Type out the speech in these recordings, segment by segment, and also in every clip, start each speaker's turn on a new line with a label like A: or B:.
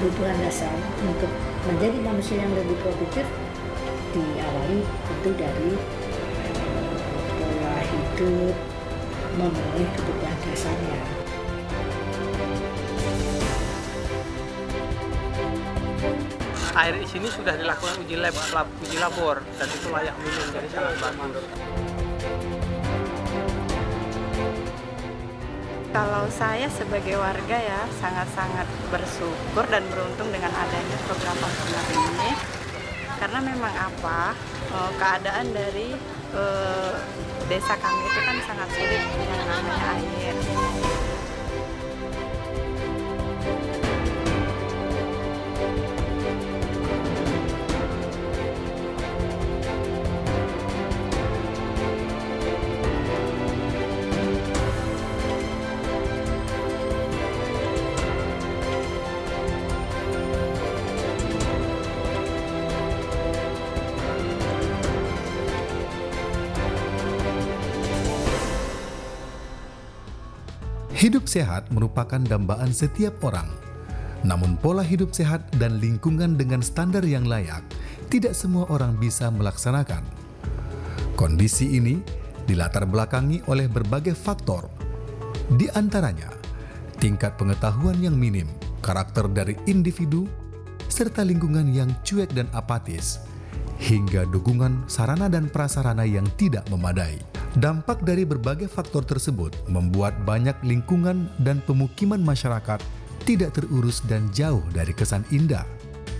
A: kebutuhan dasar untuk menjadi manusia yang lebih produktif diawali tentu dari pola hidup memenuhi kebutuhan dasarnya.
B: Air di sini sudah dilakukan uji labor dan itu layak minum, jadi sangat bagus.
C: Kalau saya sebagai warga ya sangat-sangat bersyukur dan beruntung dengan adanya program Pamsimas ini, karena memang keadaan dari desa kami itu kan sangat sulit yang namanya air.
D: Hidup sehat merupakan dambaan setiap orang. Namun pola hidup sehat dan lingkungan dengan standar yang layak tidak semua orang bisa melaksanakan. Kondisi ini dilatar belakangi oleh berbagai faktor. Di antaranya, tingkat pengetahuan yang minim, karakter dari individu, serta lingkungan yang cuek dan apatis, hingga dukungan sarana dan prasarana yang tidak memadai. Dampak dari berbagai faktor tersebut membuat banyak lingkungan dan pemukiman masyarakat tidak terurus dan jauh dari kesan indah.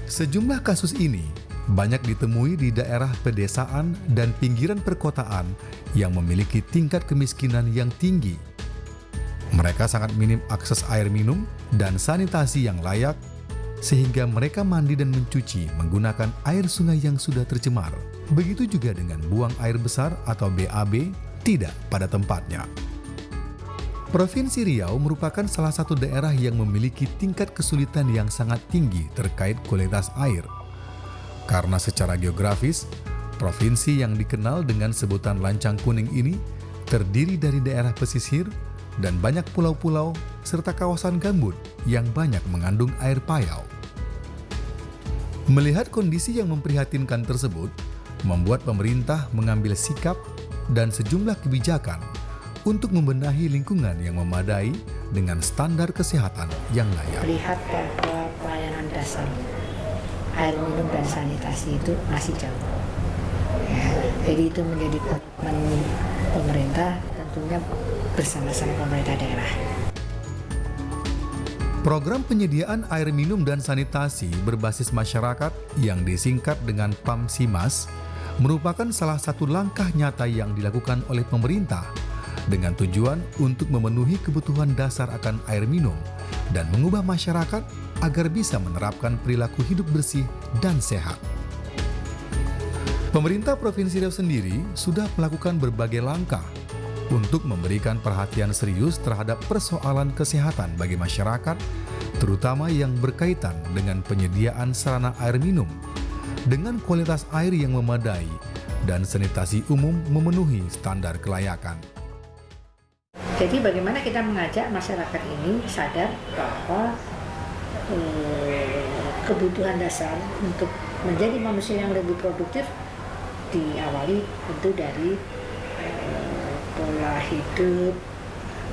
D: Sejumlah kasus ini banyak ditemui di daerah pedesaan dan pinggiran perkotaan yang memiliki tingkat kemiskinan yang tinggi. Mereka sangat minim akses air minum dan sanitasi yang layak, sehingga mereka mandi dan mencuci menggunakan air sungai yang sudah tercemar. Begitu juga dengan buang air besar atau BAB tidak pada tempatnya. Provinsi Riau merupakan salah satu daerah yang memiliki tingkat kesulitan yang sangat tinggi terkait kualitas air. Karena secara geografis, provinsi yang dikenal dengan sebutan Lancang Kuning ini terdiri dari daerah pesisir dan banyak pulau-pulau serta kawasan gambut yang banyak mengandung air payau. Melihat kondisi yang memprihatinkan tersebut, membuat pemerintah mengambil sikap dan sejumlah kebijakan untuk membenahi lingkungan yang memadai dengan standar kesehatan yang layak.
A: Lihat bahwa pelayanan dasar air minum dan sanitasi itu masih jauh. Ya, jadi itu menjadi komitmen pemerintah, tentunya bersama-sama pemerintah daerah.
D: Program penyediaan air minum dan sanitasi berbasis masyarakat yang disingkat dengan Pamsimas merupakan salah satu langkah nyata yang dilakukan oleh pemerintah dengan tujuan untuk memenuhi kebutuhan dasar akan air minum dan mengubah masyarakat agar bisa menerapkan perilaku hidup bersih dan sehat. Pemerintah Provinsi Riau sendiri sudah melakukan berbagai langkah untuk memberikan perhatian serius terhadap persoalan kesehatan bagi masyarakat, terutama yang berkaitan dengan penyediaan sarana air minum dengan kualitas air yang memadai dan sanitasi umum memenuhi standar kelayakan.
A: Jadi bagaimana kita mengajak masyarakat ini sadar bahwa kebutuhan dasar untuk menjadi manusia yang lebih produktif diawali tentu dari pola hidup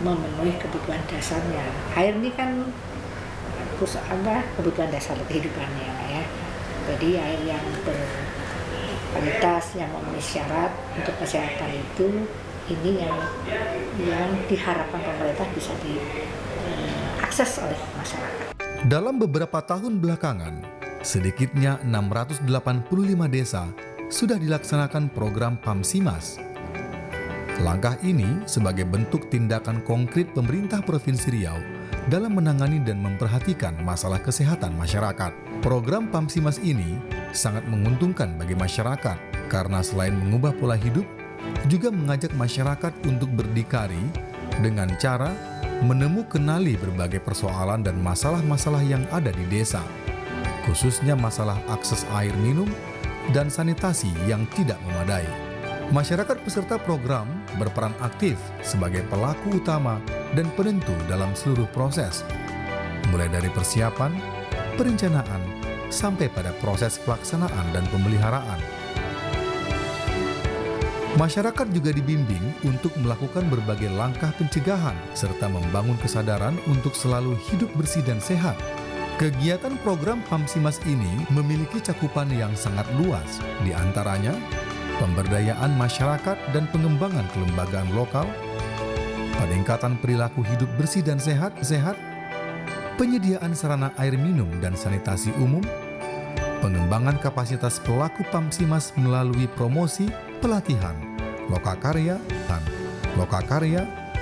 A: memenuhi kebutuhan dasarnya. Air ini kan kebutuhan dasar kehidupannya ya. Jadi air yang berkualitas, yang memenuhi syarat untuk kesehatan itu, ini yang diharapkan pemerintah bisa diakses oleh masyarakat.
D: Dalam beberapa tahun belakangan, sedikitnya 685 desa sudah dilaksanakan program Pamsimas. Langkah ini sebagai bentuk tindakan konkret pemerintah Provinsi Riau dalam menangani dan memperhatikan masalah kesehatan masyarakat. Program Pamsimas ini sangat menguntungkan bagi masyarakat karena selain mengubah pola hidup, juga mengajak masyarakat untuk berdikari dengan cara menemukanali berbagai persoalan dan masalah-masalah yang ada di desa, khususnya masalah akses air minum dan sanitasi yang tidak memadai. Masyarakat peserta program berperan aktif sebagai pelaku utama dan penentu dalam seluruh proses, mulai dari persiapan, perencanaan, sampai pada proses pelaksanaan dan pemeliharaan. Masyarakat juga dibimbing untuk melakukan berbagai langkah pencegahan serta membangun kesadaran untuk selalu hidup bersih dan sehat. Kegiatan program PAMSIMAS ini memiliki cakupan yang sangat luas, di antaranya pemberdayaan masyarakat dan pengembangan kelembagaan lokal, peningkatan perilaku hidup bersih dan sehat, penyediaan sarana air minum dan sanitasi umum, pengembangan kapasitas pelaku PAMSIMAS melalui promosi, pelatihan, lokakarya,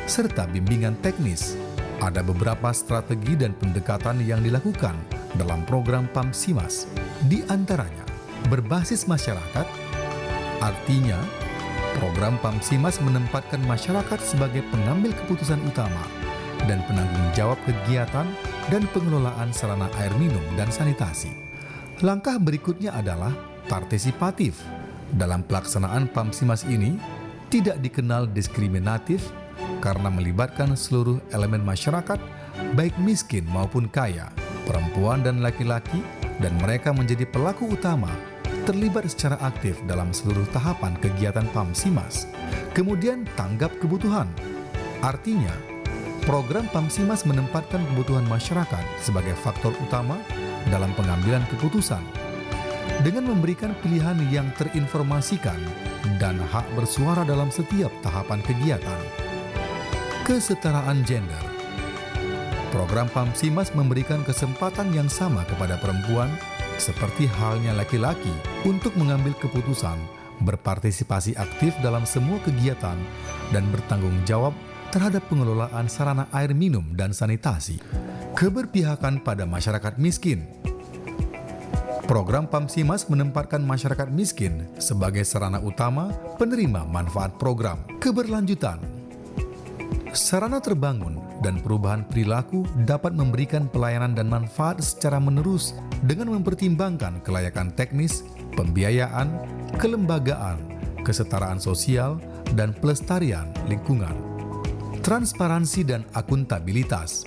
D: serta bimbingan teknis. Ada beberapa strategi dan pendekatan yang dilakukan dalam program PAMSIMAS. Di antaranya, berbasis masyarakat, artinya program PAMSIMAS menempatkan masyarakat sebagai pengambil keputusan utama dan penanggung jawab kegiatan dan pengelolaan sarana air minum dan sanitasi. Langkah berikutnya adalah partisipatif. Dalam pelaksanaan PAMSIMAS ini tidak dikenal diskriminatif karena melibatkan seluruh elemen masyarakat, baik miskin maupun kaya, perempuan dan laki-laki, dan mereka menjadi pelaku utama terlibat secara aktif dalam seluruh tahapan kegiatan PAMSIMAS. Kemudian tanggap kebutuhan. Artinya, program PAMSIMAS menempatkan kebutuhan masyarakat sebagai faktor utama dalam pengambilan keputusan dengan memberikan pilihan yang terinformasikan dan hak bersuara dalam setiap tahapan kegiatan. Kesetaraan gender. Program PAMSIMAS memberikan kesempatan yang sama kepada perempuan seperti halnya laki-laki untuk mengambil keputusan, berpartisipasi aktif dalam semua kegiatan, dan bertanggung jawab terhadap pengelolaan sarana air minum dan sanitasi. Keberpihakan pada masyarakat miskin. Program PAMSIMAS menempatkan masyarakat miskin sebagai sarana utama penerima manfaat program. Keberlanjutan. Sarana terbangun dan perubahan perilaku dapat memberikan pelayanan dan manfaat secara menerus dengan mempertimbangkan kelayakan teknis, pembiayaan, kelembagaan, kesetaraan sosial, dan pelestarian lingkungan. Transparansi dan akuntabilitas.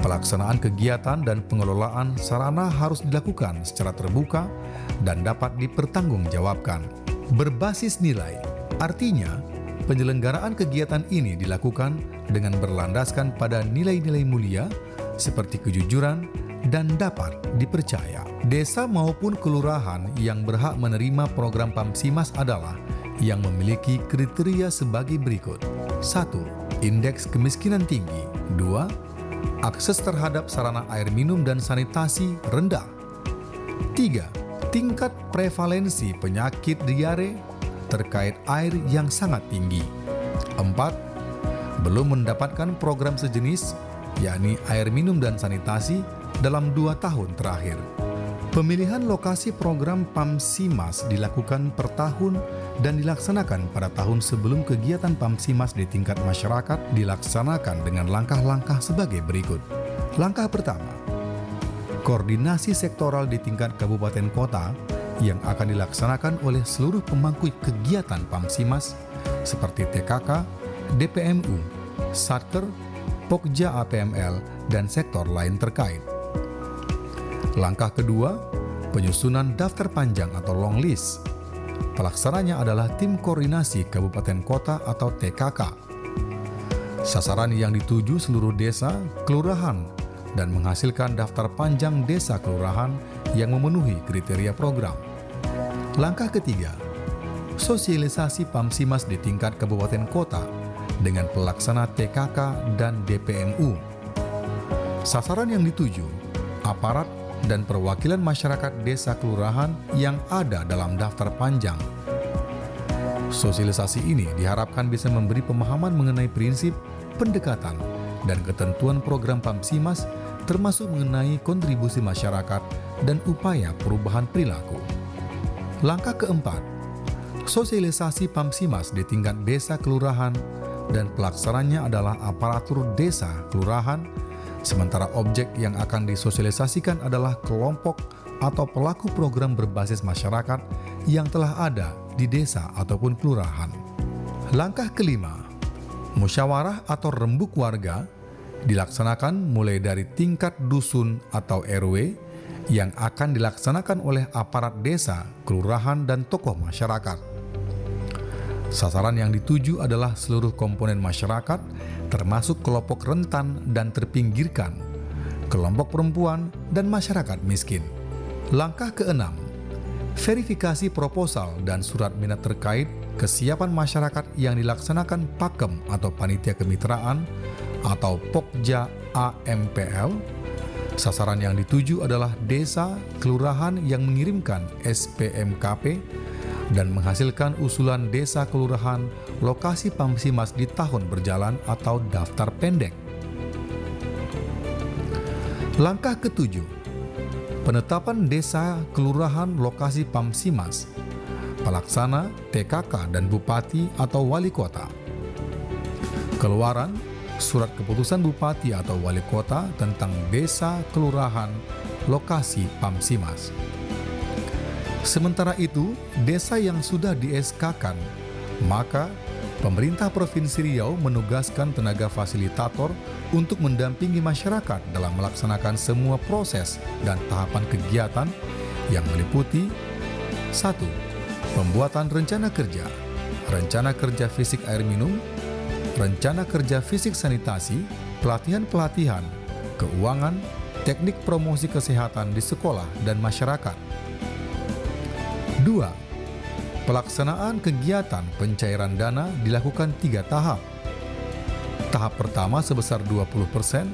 D: Pelaksanaan kegiatan dan pengelolaan sarana harus dilakukan secara terbuka dan dapat dipertanggungjawabkan. Berbasis nilai, artinya penyelenggaraan kegiatan ini dilakukan dengan berlandaskan pada nilai-nilai mulia seperti kejujuran dan dapat dipercaya. Desa maupun kelurahan yang berhak menerima program PAMSIMAS adalah yang memiliki kriteria sebagai berikut. 1. Indeks kemiskinan tinggi. 2. Akses terhadap sarana air minum dan sanitasi rendah. 3. Tingkat prevalensi penyakit diare terkait air yang sangat tinggi. 4. Belum mendapatkan program sejenis, yakni air minum dan sanitasi dalam 2 tahun terakhir. Pemilihan lokasi program PAMSIMAS dilakukan per tahun dan dilaksanakan pada tahun sebelum kegiatan PAMSIMAS di tingkat masyarakat dilaksanakan dengan langkah-langkah sebagai berikut. Langkah pertama, koordinasi sektoral di tingkat kabupaten kota yang akan dilaksanakan oleh seluruh pemangku kegiatan PAMSIMAS seperti TKK, DPMU, Satker, Pokja APML, dan sektor lain terkait. Langkah kedua, penyusunan daftar panjang atau long list. Pelaksananya adalah tim koordinasi kabupaten kota atau TKK. Sasaran yang dituju seluruh desa, kelurahan, dan menghasilkan daftar panjang desa kelurahan yang memenuhi kriteria program. Langkah ketiga, sosialisasi PAMSIMAS di tingkat kabupaten kota dengan pelaksana TKK dan DPMU. Sasaran yang dituju, aparat dan perwakilan masyarakat desa kelurahan yang ada dalam daftar panjang. Sosialisasi ini diharapkan bisa memberi pemahaman mengenai prinsip, pendekatan, dan ketentuan program PAMSIMAS termasuk mengenai kontribusi masyarakat dan upaya perubahan perilaku. Langkah keempat, sosialisasi PAMSIMAS di tingkat desa kelurahan dan pelaksananya adalah aparatur desa kelurahan, sementara objek yang akan disosialisasikan adalah kelompok atau pelaku program berbasis masyarakat yang telah ada di desa ataupun kelurahan. Langkah kelima, musyawarah atau rembuk warga dilaksanakan mulai dari tingkat dusun atau RW yang akan dilaksanakan oleh aparat desa, kelurahan, dan tokoh masyarakat. Sasaran yang dituju adalah seluruh komponen masyarakat, termasuk kelompok rentan dan terpinggirkan, kelompok perempuan, dan masyarakat miskin. Langkah keenam, verifikasi proposal dan surat minat terkait kesiapan masyarakat yang dilaksanakan Pakem atau Panitia Kemitraan atau Pokja AMPL. Sasaran yang dituju adalah desa, kelurahan yang mengirimkan SPMKP dan menghasilkan usulan desa kelurahan lokasi Pamsimas di tahun berjalan atau daftar pendek. Langkah ketujuh, penetapan desa kelurahan lokasi Pamsimas, pelaksana, TKK, dan bupati atau wali kota. Keluaran surat keputusan bupati atau wali kota tentang desa kelurahan lokasi Pamsimas. Sementara itu, desa yang sudah di-SK-kan, maka pemerintah Provinsi Riau menugaskan tenaga fasilitator untuk mendampingi masyarakat dalam melaksanakan semua proses dan tahapan kegiatan yang meliputi 1. Pembuatan rencana kerja fisik air minum, rencana kerja fisik sanitasi, pelatihan-pelatihan, keuangan, teknik promosi kesehatan di sekolah dan masyarakat. 2. Pelaksanaan kegiatan pencairan dana dilakukan 3 tahap. Tahap pertama sebesar 20%,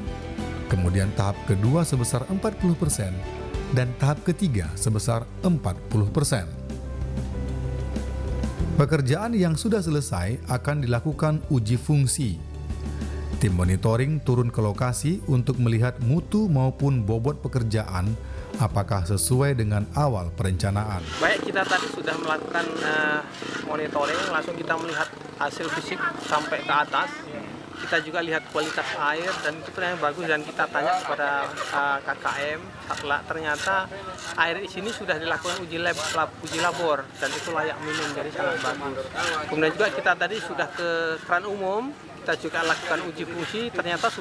D: kemudian tahap kedua sebesar 40%, dan tahap ketiga sebesar 40%. Pekerjaan yang sudah selesai akan dilakukan uji fungsi. Tim monitoring turun ke lokasi untuk melihat mutu maupun bobot pekerjaan apakah sesuai dengan awal perencanaan.
B: Baik, kita tadi sudah melakukan monitoring, langsung kita melihat hasil fisik sampai ke atas. Kita juga lihat kualitas air dan itu yang bagus, dan kita tanya kepada KKM, ternyata air di sini sudah dilakukan uji labor dan itu layak minum, jadi sangat bagus. Kemudian juga kita tadi sudah ke keran umum, kita juga lakukan uji fungsi, ternyata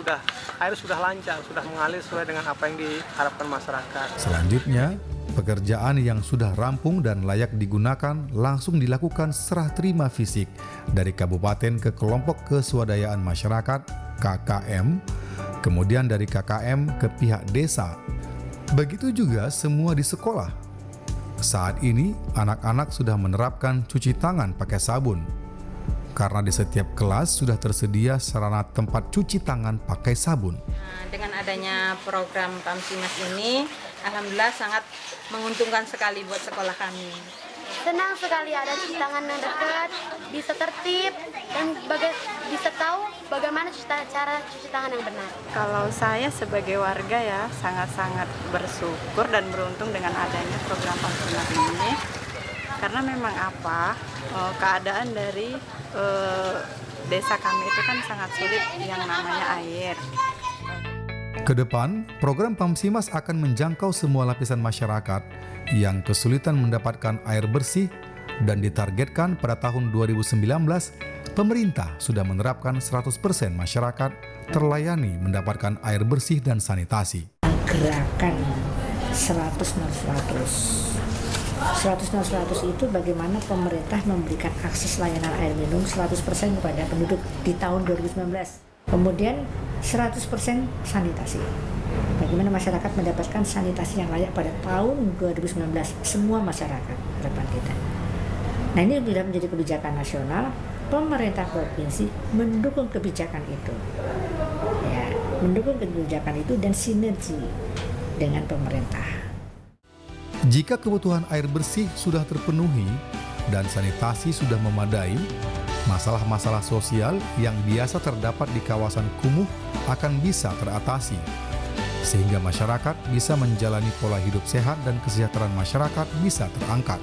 B: air sudah lancar, sudah mengalir sesuai dengan apa yang diharapkan masyarakat.
D: Selanjutnya, pekerjaan yang sudah rampung dan layak digunakan langsung dilakukan serah terima fisik dari kabupaten ke kelompok keswadayaan masyarakat KKM, kemudian dari KKM ke pihak desa. Begitu juga semua di sekolah. Saat ini, anak-anak sudah menerapkan cuci tangan pakai sabun, karena di setiap kelas sudah tersedia sarana tempat cuci tangan pakai sabun.
E: Dengan adanya program Pamsimas ini, alhamdulillah sangat menguntungkan sekali buat sekolah kami.
F: Senang sekali ada cuci tangan yang dekat, bisa tertib, dan bisa tahu bagaimana cara cuci tangan yang benar.
C: Kalau saya sebagai warga ya sangat-sangat bersyukur dan beruntung dengan adanya program Pamsimas ini. Karena memang keadaan dari desa kami itu kan sangat sulit yang namanya air.
D: Kedepan, program Pamsimas akan menjangkau semua lapisan masyarakat yang kesulitan mendapatkan air bersih, dan ditargetkan pada tahun 2019, pemerintah sudah menerapkan 100% masyarakat terlayani mendapatkan air bersih dan sanitasi.
A: Gerakan 100 itu bagaimana pemerintah memberikan akses layanan air minum 100% kepada penduduk di tahun 2019. Kemudian 100% sanitasi. Bagaimana masyarakat mendapatkan sanitasi yang layak pada tahun 2019, semua masyarakat harapan kita. Nah, ini sudah menjadi kebijakan nasional, pemerintah provinsi mendukung kebijakan itu. Ya, mendukung kebijakan itu dan sinergi dengan pemerintah.
D: Jika kebutuhan air bersih sudah terpenuhi dan sanitasi sudah memadai, masalah-masalah sosial yang biasa terdapat di kawasan kumuh akan bisa teratasi, sehingga masyarakat bisa menjalani pola hidup sehat dan kesejahteraan masyarakat bisa terangkat.